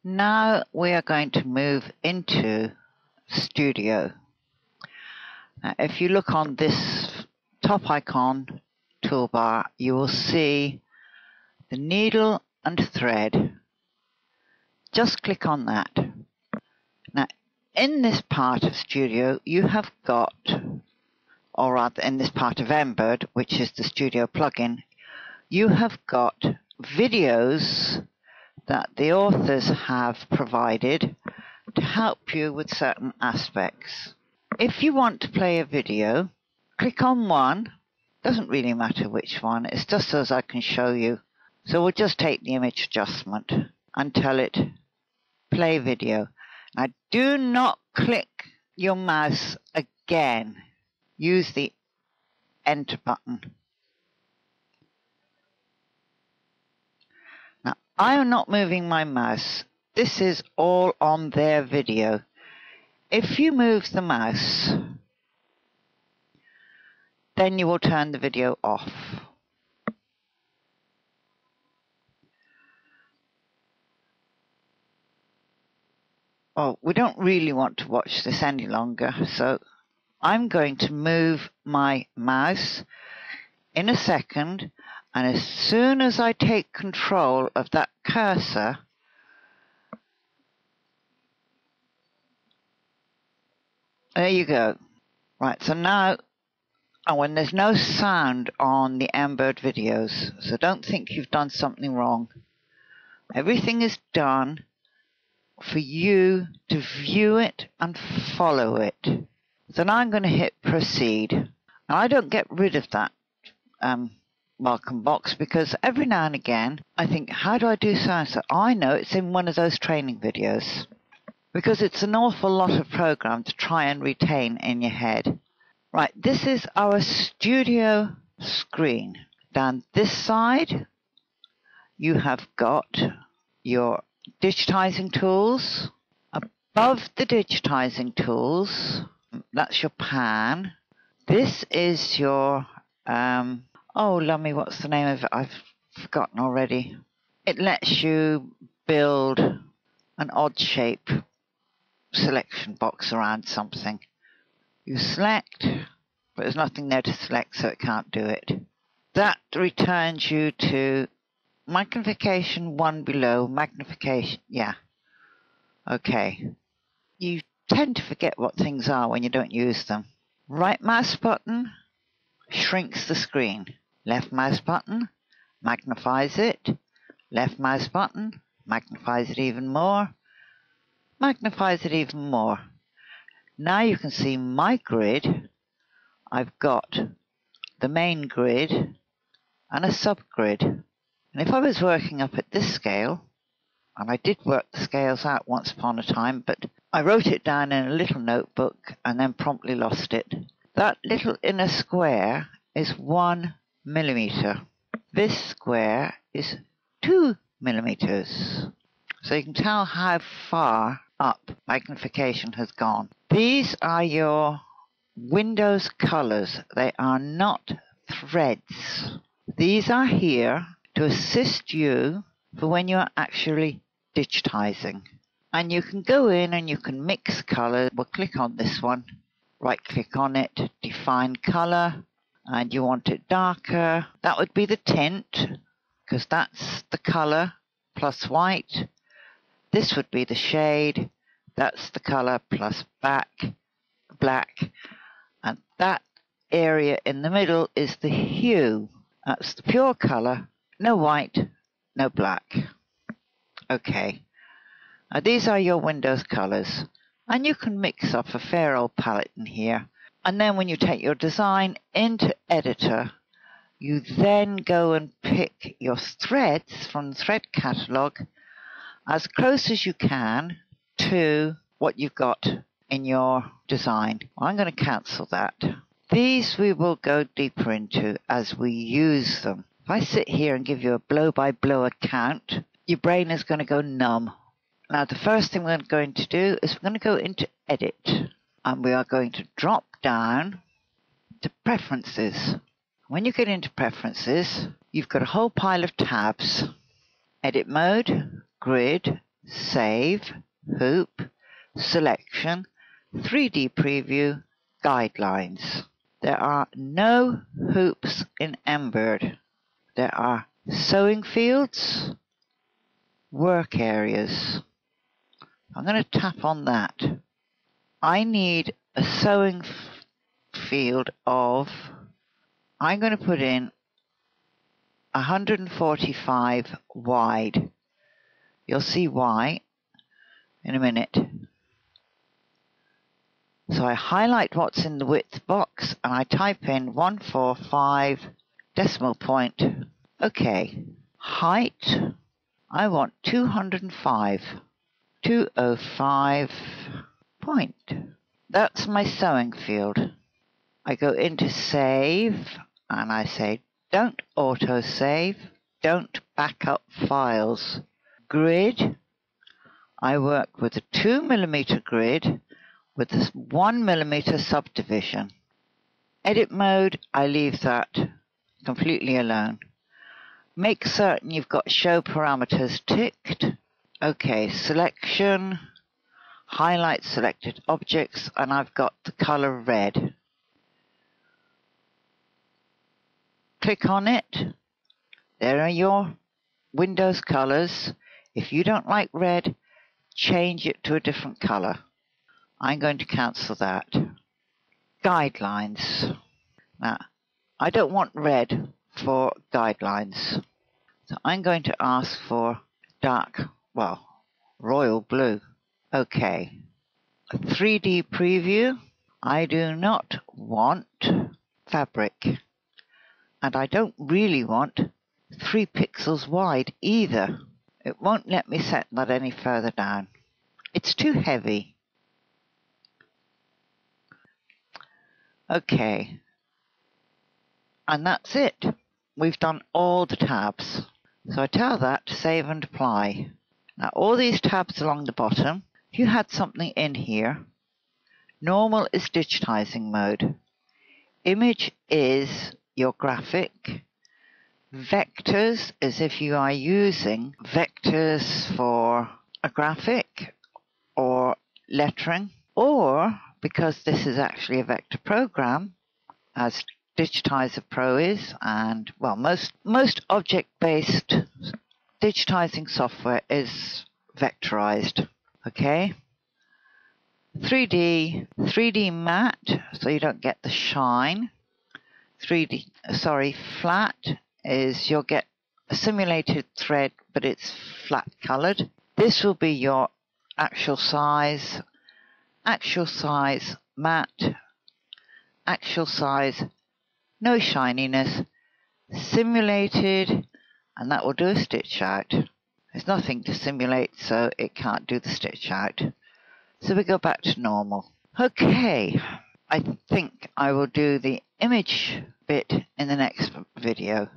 Now we are going to move into Studio. Now, if you look on this top icon toolbar, you will see the needle and thread. Just click on that. Now, in this part of Studio, you have got, or rather in this part of emrab, which is the Studio plugin, you have got videos that the authors have provided to help you with certain aspects. If you want to play a video, click on one. Doesn't really matter which one, it's just so as I can show you. So we'll just take the image adjustment and tell it play video. Now do not click your mouse again. Use the enter button. Now I am not moving my mouse. This is all on their video. If you move the mouse, then you will turn the video off. Oh, we don't really want to watch this any longer, so I'm going to move my mouse in a second, and as soon as I take control of that cursor, there you go. Right, so now, when there's no sound on the emrab videos, so don't think you've done something wrong. Everything is done for you to view it and follow it. So now I'm going to hit proceed. And I don't get rid of that welcome box, because every now and again I think, how do I do so-and-so? I know it's in one of those training videos, because it's an awful lot of program to try and retain in your head. Right, this is our Studio screen. Down this side you have got your digitizing tools. Above the digitizing tools, that's your pan. This is your oh lummy, what's the name of it? I've forgotten already. It lets you build an odd shape selection box around something. You select, but there's nothing there to select, so it can't do it. That returns you to magnification 1 below, magnification, yeah. Okay. You tend to forget what things are when you don't use them. Right mouse button shrinks the screen. Left mouse button magnifies it. Left mouse button magnifies it even more. Magnifies it even more. Now you can see my grid. I've got the main grid and a subgrid. And if I was working up at this scale, and I did work the scales out once upon a time, but I wrote it down in a little notebook and then promptly lost it. That little inner square is 1 millimeter. This square is 2 millimeters. So you can tell how far up magnification has gone. These are your Windows colors. They are not threads. These are here to assist you for when you're actually digitizing. And you can go in and you can mix color. We'll click on this one, right click on it, define color, and you want it darker. That would be the tint, because that's the color plus white. This would be the shade, that's the color plus black, and that area in the middle is the hue. That's the pure color, no white, no black. Okay, now these are your Windows colors, and you can mix up a fair old palette in here. And then when you take your design into editor, you then go and pick your threads from the thread catalog as close as you can to what you've got in your design. I'm going to cancel that. These we will go deeper into as we use them. If I sit here and give you a blow-by-blow account, your brain is going to go numb. Now the first thing we're going to do is we're going to go into edit, and we are going to drop down to preferences. When you get into preferences, you've got a whole pile of tabs. Edit mode, grid, Save, Hoop, Selection, 3D Preview, Guidelines. There are no hoops in emrab. There are sewing fields, work areas. I'm going to tap on that. I need a sewing field of, I'm going to put in 145 wide. You'll see why in a minute. So I highlight what's in the width box and I type in 145 decimal point. Okay. Height, I want 205. 205 point. That's my sewing field. I go into save and I say don't auto-save, don't back up files. Grid, I work with a 2mm grid with this 1mm subdivision. Edit mode, I leave that completely alone. Make certain you've got show parameters ticked. Okay, selection, highlight selected objects, and I've got the color red. Click on it. There are your Windows colors. If you don't like red, change it to a different color. I'm going to cancel that. Guidelines. Now, I don't want red for guidelines. So I'm going to ask for dark, well, royal blue. Okay. A 3D preview. I do not want fabric. And I don't really want 3 pixels wide either. It won't let me set that any further down. It's too heavy. Okay. And that's it. We've done all the tabs. So I tell that to save and apply. Now all these tabs along the bottom, if you had something in here, normal is digitizing mode. Image is your graphic. Vectors is if you are using vectors for a graphic or lettering, or because this is actually a vector program, as Digitizer Pro is, and well, most object-based digitizing software is vectorized. Okay. 3D matte, so you don't get the shine. Flat is you'll get a simulated thread, but it's flat colored. This will be your actual size matte, actual size, no shininess, simulated, and that will do a stitch out. There's nothing to simulate, so it can't do the stitch out. So we go back to normal. Okay, I think I will do the image bit in the next video.